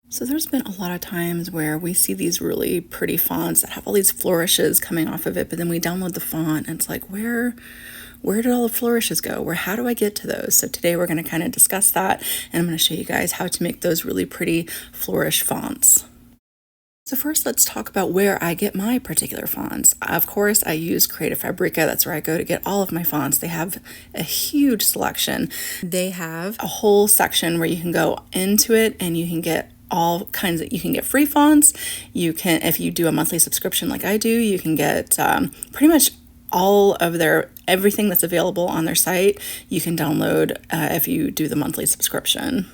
So there's been a lot of times where we see these really pretty fonts that have all these flourishes coming off of it, but then we download the font and it's like, where did all the flourishes go? How do I get to those? So today we're going to kind of discuss that, and I'm going to show you guys how to make those really pretty flourish fonts. So first, let's talk about where I get my particular fonts. Of course, I use Creative Fabrica. That's where I go to get all of my fonts. They have a huge selection. They have a whole section where you can go into it and you can get all kinds of, you can get free fonts. You can, if you do a monthly subscription like I do, you can get pretty much all of everything that's available on their site. You can download if you do the monthly subscription.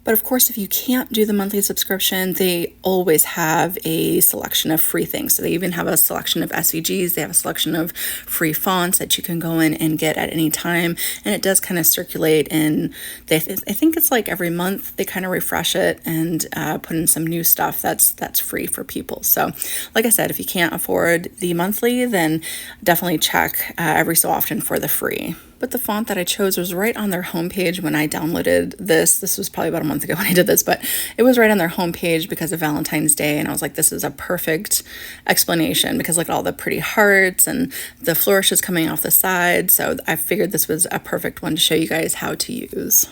But of course, if you can't do the monthly subscription, they always have a selection of free things. So they even have a selection of SVGs. They have a selection of free fonts that you can go in and get at any time. And it does kind of circulate, and I think it's like every month they kind of refresh it and put in some new stuff that's free for people. So like I said, if you can't afford the monthly, then definitely check every so often for the free. But the font that I chose was right on their homepage when I downloaded this. This was probably about a month ago when I did this, but it was right on their homepage because of Valentine's Day. And I was like, this is a perfect explanation because look at all the pretty hearts and the flourishes coming off the side. So I figured this was a perfect one to show you guys how to use.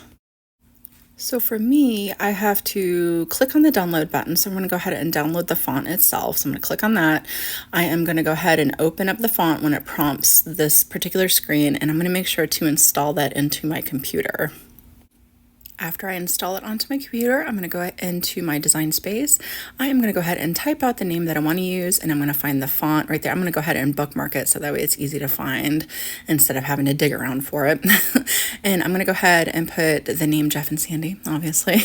So for me, I have to click on the download button. So I'm going to go ahead and download the font itself. So I'm going to click on that. I am going to go ahead and open up the font when it prompts this particular screen, and I'm going to make sure to install that into my computer. After I install it onto my computer, I'm going to go into my design space. I am going to go ahead and type out the name that I want to use, and I'm going to find the font right there. I'm going to go ahead and bookmark it so that way it's easy to find instead of having to dig around for it. And I'm going to go ahead and put the name Jeff and Sandy, obviously.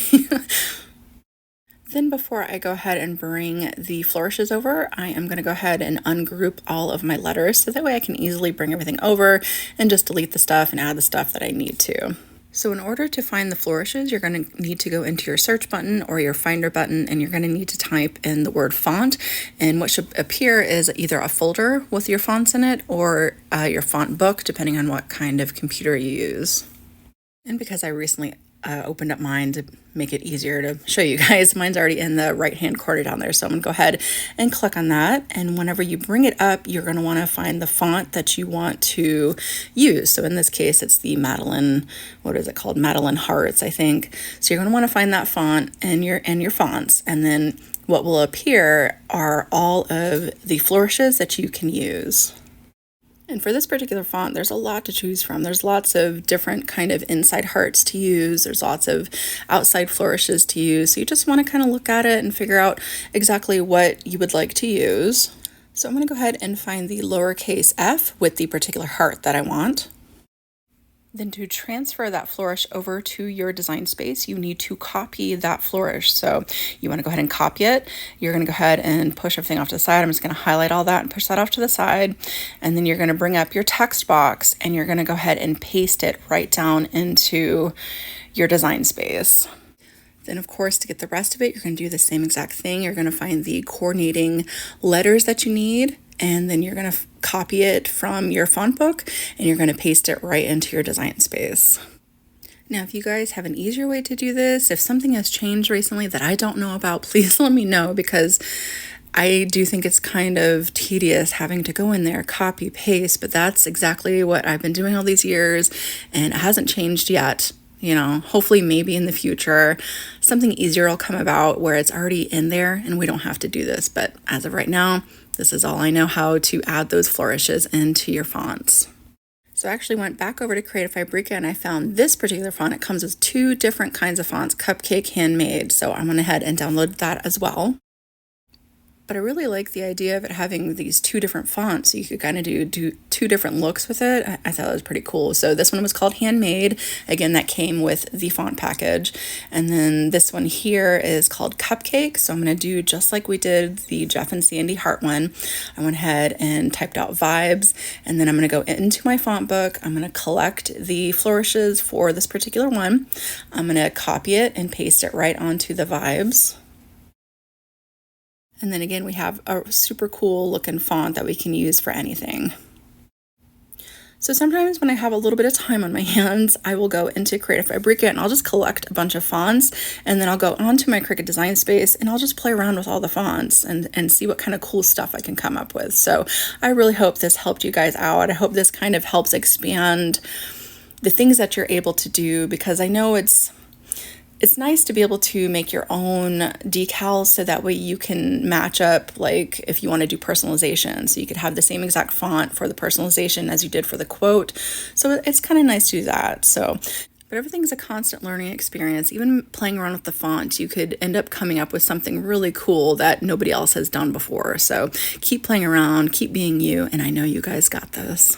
Then before I go ahead and bring the flourishes over, I am going to go ahead and ungroup all of my letters so that way I can easily bring everything over and just delete the stuff and add the stuff that I need to. So in order to find the flourishes, you're going to need to go into your search button or your finder button, and you're going to need to type in the word font. And what should appear is either a folder with your fonts in it or your font book, depending on what kind of computer you use. And because I recently opened up mine to make it easier to show you guys, mine's already in the right hand corner down there. So I'm gonna go ahead and click on that, and whenever you bring it up, you're going to want to find the font that you want to use. So in this case, it's the Madeline, what is it called, Madeline Hearts, I think. So you're going to want to find that font and your fonts, and then what will appear are all of the flourishes that you can use. And for this particular font, there's a lot to choose from. There's lots of different kind of inside hearts to use. There's lots of outside flourishes to use. So you just want to kind of look at it and figure out exactly what you would like to use. So I'm going to go ahead and find the lowercase f with the particular heart that I want. Then to transfer that flourish over to your design space, you need to copy that flourish. So you want to go ahead and copy it. You're going to go ahead and push everything off to the side. I'm just going to highlight all that and push that off to the side. And then you're going to bring up your text box and you're going to go ahead and paste it right down into your design space. Then, of course, to get the rest of it, you're going to do the same exact thing. You're going to find the coordinating letters that you need, and then you're going to copy it from your font book and you're going to paste it right into your design space. Now, if you guys have an easier way to do this, if something has changed recently that I don't know about, please let me know, because I do think it's kind of tedious having to go in there, copy, paste, but that's exactly what I've been doing all these years, and it hasn't changed yet. You know, hopefully maybe in the future something easier will come about where it's already in there and we don't have to do this. But as of right now, this is all I know how to add those flourishes into your fonts. So I actually went back over to Creative Fabrica and I found this particular font. It comes with two different kinds of fonts, Cupcake, Handmade. So I went ahead and downloaded that as well. But I really like the idea of it having these two different fonts, so you could kind of do two different looks with it. I thought it was pretty cool. So this one was called Handmade. Again, that came with the font package. And then this one here is called Cupcake. So I'm going to do just like we did the Jeff and Sandy Heart one. I went ahead and typed out vibes, and then I'm going to go into my font book. I'm going to collect the flourishes for this particular one. I'm going to copy it and paste it right onto the vibes. And then again, we have a super cool looking font that we can use for anything. So sometimes when I have a little bit of time on my hands, I will go into Creative Fabrica and I'll just collect a bunch of fonts, and then I'll go onto my Cricut design space and I'll just play around with all the fonts and see what kind of cool stuff I can come up with. So I really hope this helped you guys out. I hope this kind of helps expand the things that you're able to do, because I know it's nice to be able to make your own decals, so that way you can match up, like if you want to do personalization, so you could have the same exact font for the personalization as you did for the quote. So it's kind of nice to do that. So, but everything's a constant learning experience. Even playing around with the font, you could end up coming up with something really cool that nobody else has done before. So keep playing around, keep being you, and I know you guys got this.